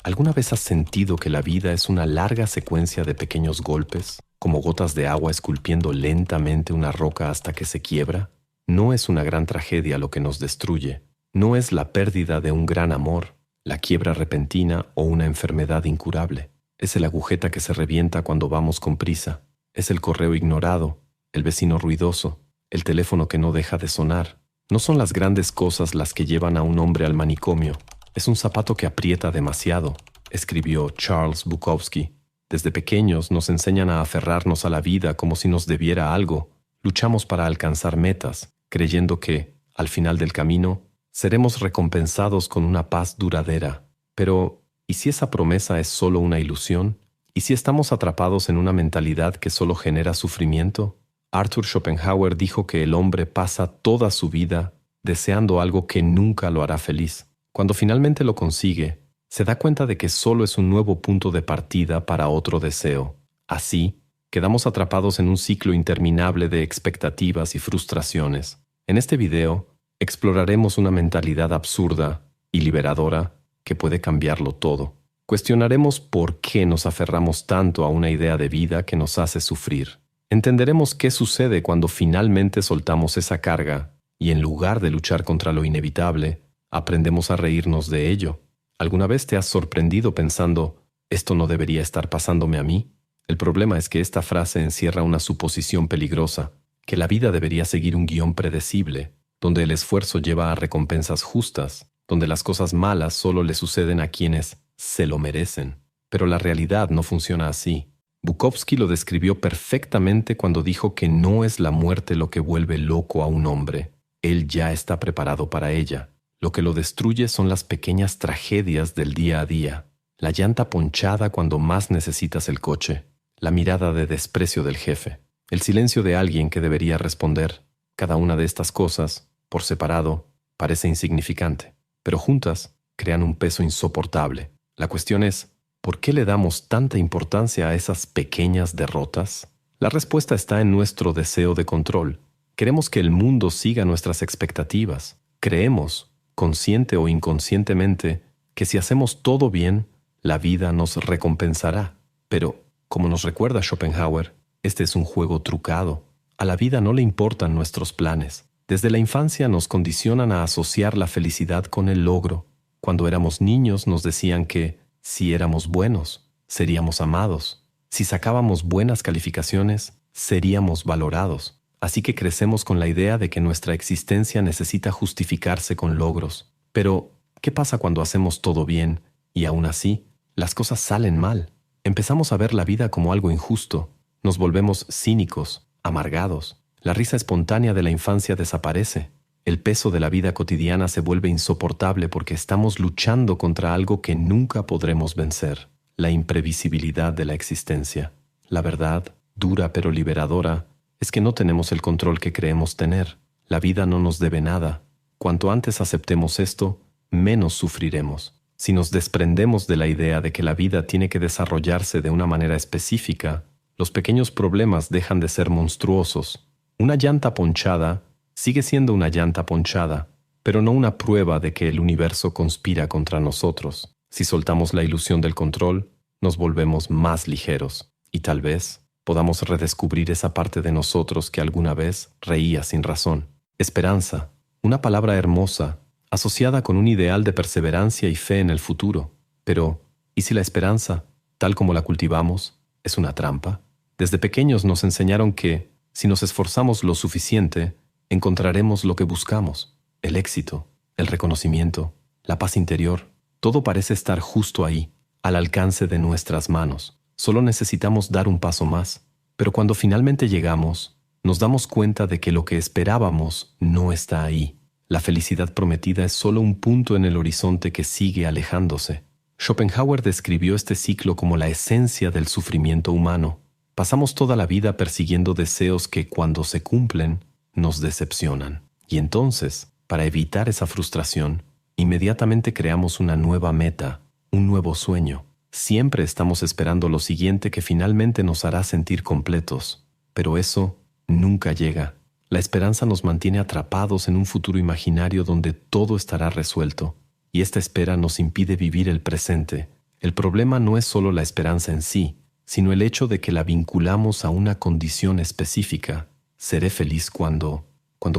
¿Alguna vez has sentido que la vida es una larga secuencia de pequeños golpes, como gotas de agua esculpiendo lentamente una roca hasta que se quiebra? No es una gran tragedia lo que nos destruye. No es la pérdida de un gran amor, la quiebra repentina o una enfermedad incurable. Es el agujeta que se revienta cuando vamos con prisa. Es el correo ignorado, el vecino ruidoso, el teléfono que no deja de sonar. No son las grandes cosas las que llevan a un hombre al manicomio. Es un zapato que aprieta demasiado, escribió Charles Bukowski. Desde pequeños nos enseñan a aferrarnos a la vida como si nos debiera algo. Luchamos para alcanzar metas, creyendo que, al final del camino, seremos recompensados con una paz duradera. Pero, ¿y si esa promesa es solo una ilusión? ¿Y si estamos atrapados en una mentalidad que solo genera sufrimiento? Arthur Schopenhauer dijo que el hombre pasa toda su vida deseando algo que nunca lo hará feliz. Cuando finalmente lo consigue, se da cuenta de que solo es un nuevo punto de partida para otro deseo. Así, quedamos atrapados en un ciclo interminable de expectativas y frustraciones. En este video, exploraremos una mentalidad absurda y liberadora que puede cambiarlo todo. Cuestionaremos por qué nos aferramos tanto a una idea de vida que nos hace sufrir. Entenderemos qué sucede cuando finalmente soltamos esa carga y en lugar de luchar contra lo inevitable, aprendemos a reírnos de ello. ¿Alguna vez te has sorprendido pensando, esto no debería estar pasándome a mí? El problema es que esta frase encierra una suposición peligrosa, que la vida debería seguir un guión predecible, donde el esfuerzo lleva a recompensas justas, donde las cosas malas solo le suceden a quienes se lo merecen. Pero la realidad no funciona así. Bukowski lo describió perfectamente cuando dijo que no es la muerte lo que vuelve loco a un hombre. Él ya está preparado para ella. Lo que lo destruye son las pequeñas tragedias del día a día. La llanta ponchada cuando más necesitas el coche. La mirada de desprecio del jefe. El silencio de alguien que debería responder. Cada una de estas cosas, por separado, parece insignificante, pero juntas crean un peso insoportable. La cuestión es, ¿por qué le damos tanta importancia a esas pequeñas derrotas? La respuesta está en nuestro deseo de control. Queremos que el mundo siga nuestras expectativas. Creemos, consciente o inconscientemente, que si hacemos todo bien, la vida nos recompensará. Pero, como nos recuerda Schopenhauer, este es un juego trucado. A la vida no le importan nuestros planes. Desde la infancia nos condicionan a asociar la felicidad con el logro. Cuando éramos niños nos decían que, si éramos buenos, seríamos amados. Si sacábamos buenas calificaciones, seríamos valorados. Así que crecemos con la idea de que nuestra existencia necesita justificarse con logros. Pero, ¿qué pasa cuando hacemos todo bien y aún así las cosas salen mal? Empezamos a ver la vida como algo injusto. Nos volvemos cínicos, amargados. La risa espontánea de la infancia desaparece. El peso de la vida cotidiana se vuelve insoportable porque estamos luchando contra algo que nunca podremos vencer. La imprevisibilidad de la existencia. La verdad, dura pero liberadora, es que no tenemos el control que creemos tener. La vida no nos debe nada. Cuanto antes aceptemos esto, menos sufriremos. Si nos desprendemos de la idea de que la vida tiene que desarrollarse de una manera específica, los pequeños problemas dejan de ser monstruosos. Una llanta ponchada sigue siendo una llanta ponchada, pero no una prueba de que el universo conspira contra nosotros. Si soltamos la ilusión del control, nos volvemos más ligeros y tal vez podamos redescubrir esa parte de nosotros que alguna vez reía sin razón. Esperanza, una palabra hermosa, asociada con un ideal de perseverancia y fe en el futuro. Pero, ¿y si la esperanza, tal como la cultivamos, es una trampa? Desde pequeños nos enseñaron que, si nos esforzamos lo suficiente, encontraremos lo que buscamos, el éxito, el reconocimiento, la paz interior. Todo parece estar justo ahí, al alcance de nuestras manos. Solo necesitamos dar un paso más. Pero cuando finalmente llegamos, nos damos cuenta de que lo que esperábamos no está ahí. La felicidad prometida es solo un punto en el horizonte que sigue alejándose. Schopenhauer describió este ciclo como la esencia del sufrimiento humano. Pasamos toda la vida persiguiendo deseos que, cuando se cumplen, nos decepcionan. Y entonces, para evitar esa frustración, inmediatamente creamos una nueva meta, un nuevo sueño. Siempre estamos esperando lo siguiente que finalmente nos hará sentir completos. Pero eso nunca llega. La esperanza nos mantiene atrapados en un futuro imaginario donde todo estará resuelto. Y esta espera nos impide vivir el presente, El problema no es solo la esperanza en sí, sino el hecho de que la vinculamos a una condición específica. Seré feliz cuando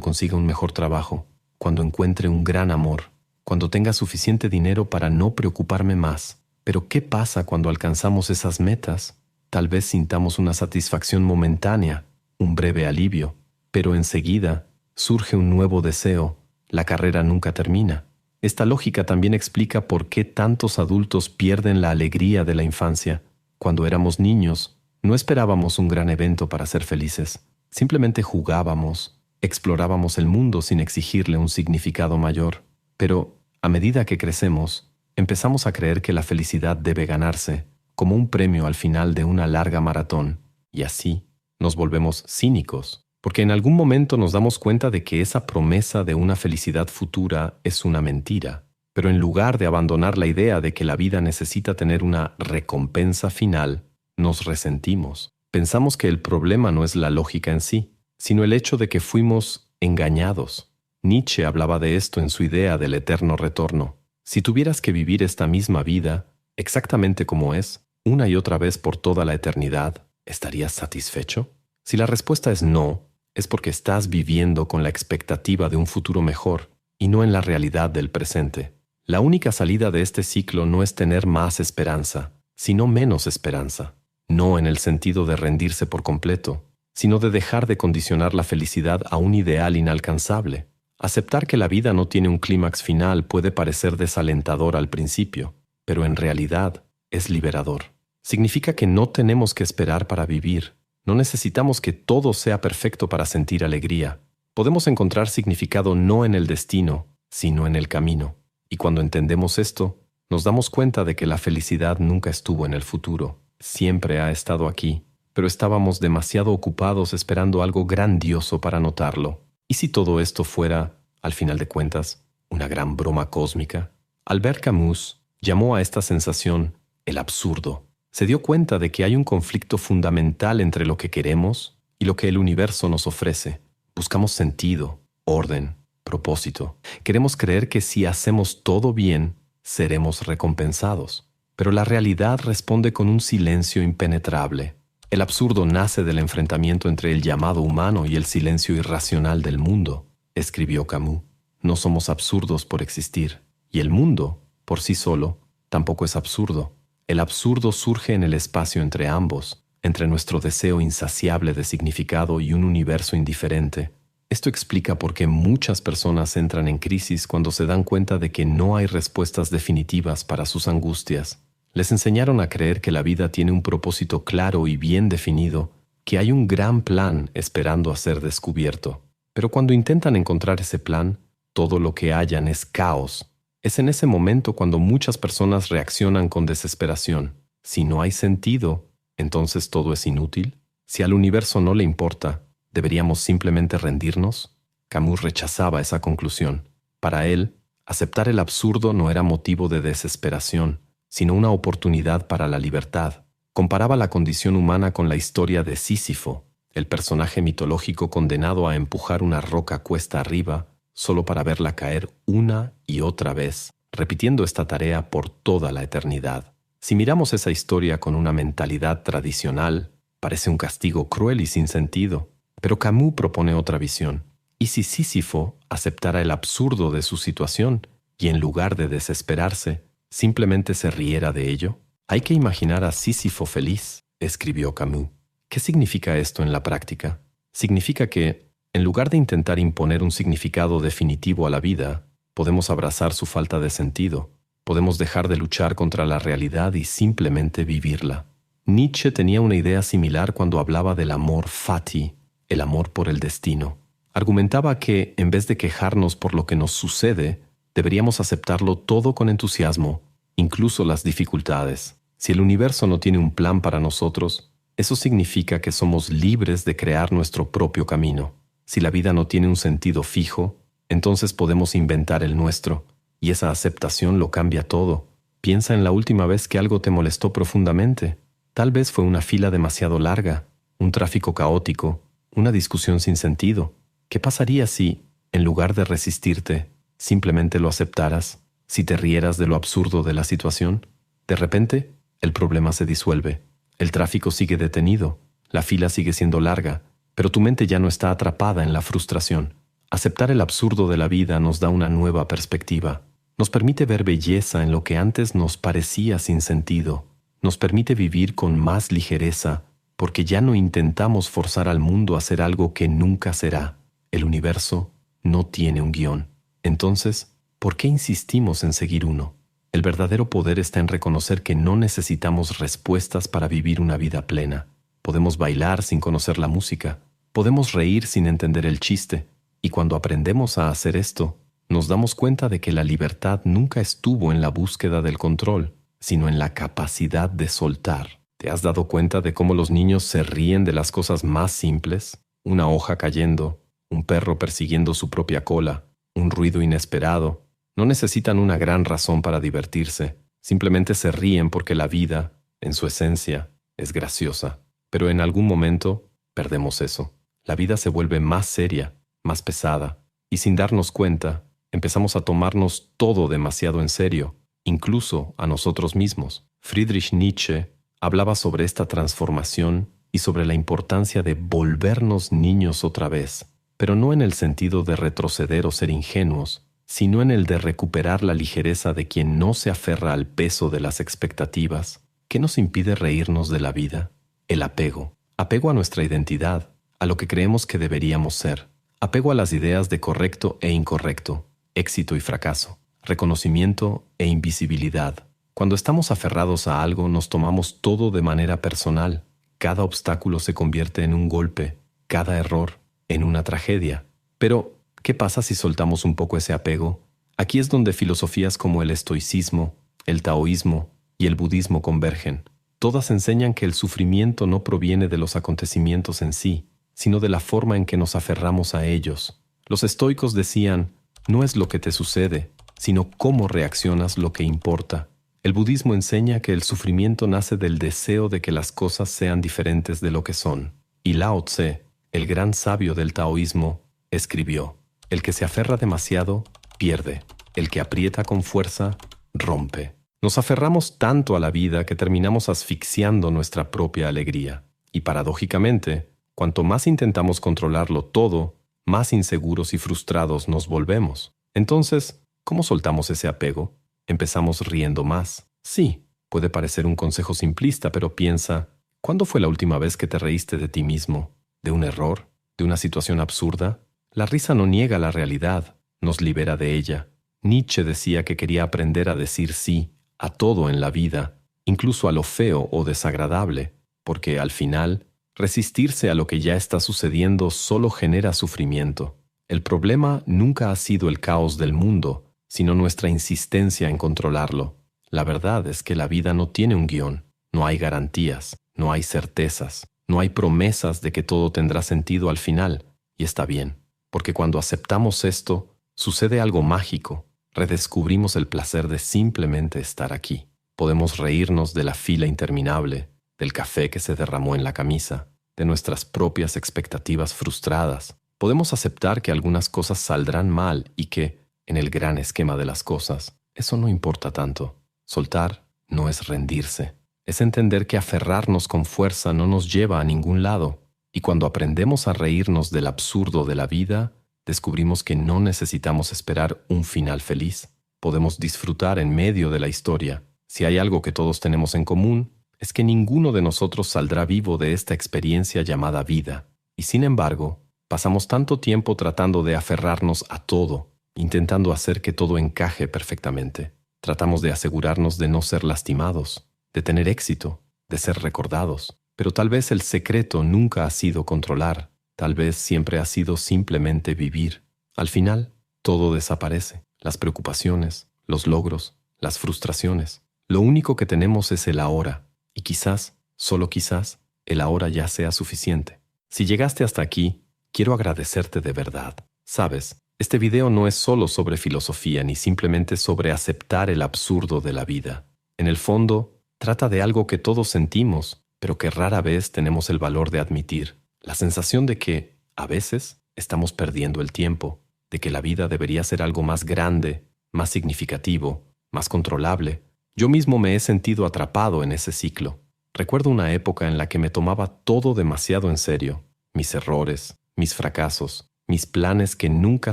consiga un mejor trabajo, cuando encuentre un gran amor, cuando tenga suficiente dinero para no preocuparme más. Pero ¿qué pasa cuando alcanzamos esas metas? Tal vez sintamos una satisfacción momentánea, un breve alivio, pero enseguida surge un nuevo deseo. La carrera nunca termina. Esta lógica también explica por qué tantos adultos pierden la alegría de la infancia. Cuando éramos niños, no esperábamos un gran evento para ser felices. Simplemente jugábamos, explorábamos el mundo sin exigirle un significado mayor. Pero, a medida que crecemos, empezamos a creer que la felicidad debe ganarse, como un premio al final de una larga maratón, y así nos volvemos cínicos, porque en algún momento nos damos cuenta de que esa promesa de una felicidad futura es una mentira. Pero en lugar de abandonar la idea de que la vida necesita tener una recompensa final, nos resentimos. Pensamos que el problema no es la lógica en sí, sino el hecho de que fuimos engañados. Nietzsche hablaba de esto en su idea del eterno retorno. Si tuvieras que vivir esta misma vida, exactamente como es, una y otra vez por toda la eternidad, ¿estarías satisfecho? Si la respuesta es no, es porque estás viviendo con la expectativa de un futuro mejor y no en la realidad del presente. La única salida de este ciclo no es tener más esperanza, sino menos esperanza. No en el sentido de rendirse por completo, sino de dejar de condicionar la felicidad a un ideal inalcanzable. Aceptar que la vida no tiene un clímax final puede parecer desalentador al principio, pero en realidad es liberador. Significa que no tenemos que esperar para vivir. No necesitamos que todo sea perfecto para sentir alegría. Podemos encontrar significado no en el destino, sino en el camino. Y cuando entendemos esto, nos damos cuenta de que la felicidad nunca estuvo en el futuro. Siempre ha estado aquí, pero estábamos demasiado ocupados esperando algo grandioso para notarlo. ¿Y si todo esto fuera, al final de cuentas, una gran broma cósmica? Albert Camus llamó a esta sensación el absurdo. Se dio cuenta de que hay un conflicto fundamental entre lo que queremos y lo que el universo nos ofrece. Buscamos sentido, orden, propósito. Queremos creer que si hacemos todo bien, seremos recompensados. Pero la realidad responde con un silencio impenetrable. El absurdo nace del enfrentamiento entre el llamado humano y el silencio irracional del mundo, escribió Camus. No somos absurdos por existir, y el mundo, por sí solo, tampoco es absurdo. El absurdo surge en el espacio entre ambos, entre nuestro deseo insaciable de significado y un universo indiferente. Esto explica por qué muchas personas entran en crisis cuando se dan cuenta de que no hay respuestas definitivas para sus angustias. Les enseñaron a creer que la vida tiene un propósito claro y bien definido, que hay un gran plan esperando a ser descubierto. Pero cuando intentan encontrar ese plan, todo lo que hallan es caos. Es en ese momento cuando muchas personas reaccionan con desesperación. Si no hay sentido, ¿entonces todo es inútil? Si al universo no le importa, ¿deberíamos simplemente rendirnos? Camus rechazaba esa conclusión. Para él, aceptar el absurdo no era motivo de desesperación, sino una oportunidad para la libertad. Comparaba la condición humana con la historia de Sísifo, el personaje mitológico condenado a empujar una roca cuesta arriba solo para verla caer una y otra vez, repitiendo esta tarea por toda la eternidad. Si miramos esa historia con una mentalidad tradicional, parece un castigo cruel y sin sentido. Pero Camus propone otra visión. ¿Y si Sísifo aceptara el absurdo de su situación y en lugar de desesperarse, simplemente se riera de ello? Hay que imaginar a Sísifo feliz, escribió Camus. ¿Qué significa esto en la práctica? Significa que, en lugar de intentar imponer un significado definitivo a la vida, podemos abrazar su falta de sentido, podemos dejar de luchar contra la realidad y simplemente vivirla. Nietzsche tenía una idea similar cuando hablaba del amor fati, el amor por el destino. Argumentaba que, en vez de quejarnos por lo que nos sucede, deberíamos aceptarlo todo con entusiasmo, incluso las dificultades. Si el universo no tiene un plan para nosotros, eso significa que somos libres de crear nuestro propio camino. Si la vida no tiene un sentido fijo, entonces podemos inventar el nuestro, y esa aceptación lo cambia todo. Piensa en la última vez que algo te molestó profundamente. Tal vez fue una fila demasiado larga, un tráfico caótico, una discusión sin sentido. ¿Qué pasaría si, en lugar de resistirte, simplemente lo aceptaras, si te rieras de lo absurdo de la situación? De repente, el problema se disuelve. El tráfico sigue detenido, la fila sigue siendo larga, pero tu mente ya no está atrapada en la frustración. Aceptar el absurdo de la vida nos da una nueva perspectiva. Nos permite ver belleza en lo que antes nos parecía sin sentido. Nos permite vivir con más ligereza, porque ya no intentamos forzar al mundo a hacer algo que nunca será. El universo no tiene un guión. Entonces, ¿por qué insistimos en seguir uno? El verdadero poder está en reconocer que no necesitamos respuestas para vivir una vida plena. Podemos bailar sin conocer la música. Podemos reír sin entender el chiste. Y cuando aprendemos a hacer esto, nos damos cuenta de que la libertad nunca estuvo en la búsqueda del control, sino en la capacidad de soltar. ¿Te has dado cuenta de cómo los niños se ríen de las cosas más simples? Una hoja cayendo, un perro persiguiendo su propia cola, un ruido inesperado. No necesitan una gran razón para divertirse. Simplemente se ríen porque la vida, en su esencia, es graciosa. Pero en algún momento perdemos eso. La vida se vuelve más seria, más pesada, y sin darnos cuenta, empezamos a tomarnos todo demasiado en serio, incluso a nosotros mismos. Friedrich Nietzsche hablaba sobre esta transformación y sobre la importancia de volvernos niños otra vez, pero no en el sentido de retroceder o ser ingenuos, sino en el de recuperar la ligereza de quien no se aferra al peso de las expectativas. ¿Qué nos impide reírnos de la vida? El apego. Apego a nuestra identidad, a lo que creemos que deberíamos ser. Apego a las ideas de correcto e incorrecto, éxito y fracaso, reconocimiento e invisibilidad. Cuando estamos aferrados a algo, nos tomamos todo de manera personal. Cada obstáculo se convierte en un golpe, cada error en una tragedia. Pero, ¿qué pasa si soltamos un poco ese apego? Aquí es donde filosofías como el estoicismo, el taoísmo y el budismo convergen. Todas enseñan que el sufrimiento no proviene de los acontecimientos en sí, sino de la forma en que nos aferramos a ellos. Los estoicos decían, no es lo que te sucede, sino cómo reaccionas lo que importa. El budismo enseña que el sufrimiento nace del deseo de que las cosas sean diferentes de lo que son. Y Lao Tse, el gran sabio del taoísmo, escribió, el que se aferra demasiado, pierde. El que aprieta con fuerza, rompe. Nos aferramos tanto a la vida que terminamos asfixiando nuestra propia alegría. Y paradójicamente, cuanto más intentamos controlarlo todo, más inseguros y frustrados nos volvemos. Entonces, ¿cómo soltamos ese apego? Empezamos riendo más. Sí, puede parecer un consejo simplista, pero piensa, ¿cuándo fue la última vez que te reíste de ti mismo? ¿De un error? ¿De una situación absurda? La risa no niega la realidad, nos libera de ella. Nietzsche decía que quería aprender a decir sí a todo en la vida, incluso a lo feo o desagradable, porque al final, resistirse a lo que ya está sucediendo solo genera sufrimiento. El problema nunca ha sido el caos del mundo, sino nuestra insistencia en controlarlo. La verdad es que la vida no tiene un guión, no hay garantías, no hay certezas, no hay promesas de que todo tendrá sentido al final, y está bien, porque cuando aceptamos esto, sucede algo mágico. Redescubrimos el placer de simplemente estar aquí. Podemos reírnos de la fila interminable, del café que se derramó en la camisa, de nuestras propias expectativas frustradas. Podemos aceptar que algunas cosas saldrán mal y que, en el gran esquema de las cosas, eso no importa tanto. Soltar no es rendirse. Es entender que aferrarnos con fuerza no nos lleva a ningún lado. Y cuando aprendemos a reírnos del absurdo de la vida, descubrimos que no necesitamos esperar un final feliz. Podemos disfrutar en medio de la historia. Si hay algo que todos tenemos en común, es que ninguno de nosotros saldrá vivo de esta experiencia llamada vida. Y sin embargo, pasamos tanto tiempo tratando de aferrarnos a todo, intentando hacer que todo encaje perfectamente. Tratamos de asegurarnos de no ser lastimados, de tener éxito, de ser recordados. Pero tal vez el secreto nunca ha sido controlar. Tal vez siempre ha sido simplemente vivir. Al final, todo desaparece. Las preocupaciones, los logros, las frustraciones. Lo único que tenemos es el ahora. Y quizás, solo quizás, el ahora ya sea suficiente. Si llegaste hasta aquí, quiero agradecerte de verdad. Sabes, este video no es solo sobre filosofía ni simplemente sobre aceptar el absurdo de la vida. En el fondo, trata de algo que todos sentimos, pero que rara vez tenemos el valor de admitir. La sensación de que, a veces, estamos perdiendo el tiempo, de que la vida debería ser algo más grande, más significativo, más controlable, Yo mismo me he sentido atrapado en ese ciclo. Recuerdo una época en la que me tomaba todo demasiado en serio. Mis errores, mis fracasos, mis planes que nunca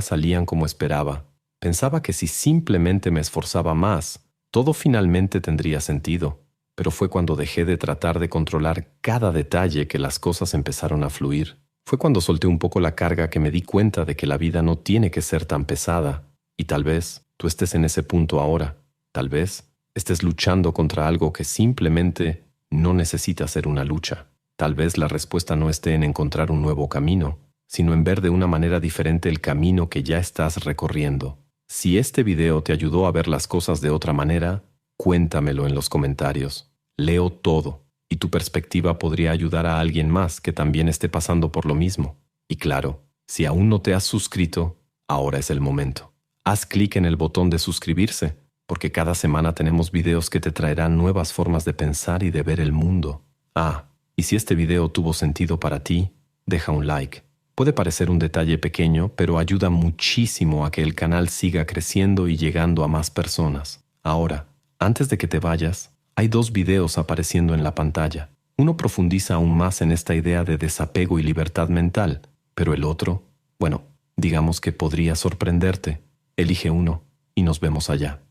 salían como esperaba. Pensaba que si simplemente me esforzaba más, todo finalmente tendría sentido. Pero fue cuando dejé de tratar de controlar cada detalle que las cosas empezaron a fluir. Fue cuando solté un poco la carga que me di cuenta de que la vida no tiene que ser tan pesada. Y tal vez tú estés en ese punto ahora. Tal vez estés luchando contra algo que simplemente no necesita ser una lucha. Tal vez la respuesta no esté en encontrar un nuevo camino, sino en ver de una manera diferente el camino que ya estás recorriendo. Si este video te ayudó a ver las cosas de otra manera, cuéntamelo en los comentarios. Leo todo, y tu perspectiva podría ayudar a alguien más que también esté pasando por lo mismo. Y claro, si aún no te has suscrito, ahora es el momento. Haz clic en el botón de suscribirse, porque cada semana tenemos videos que te traerán nuevas formas de pensar y de ver el mundo. Y si este video tuvo sentido para ti, deja un like. Puede parecer un detalle pequeño, pero ayuda muchísimo a que el canal siga creciendo y llegando a más personas. Ahora, antes de que te vayas, hay 2 videos apareciendo en la pantalla. Uno profundiza aún más en esta idea de desapego y libertad mental, pero el otro, digamos que podría sorprenderte. Elige uno y nos vemos allá.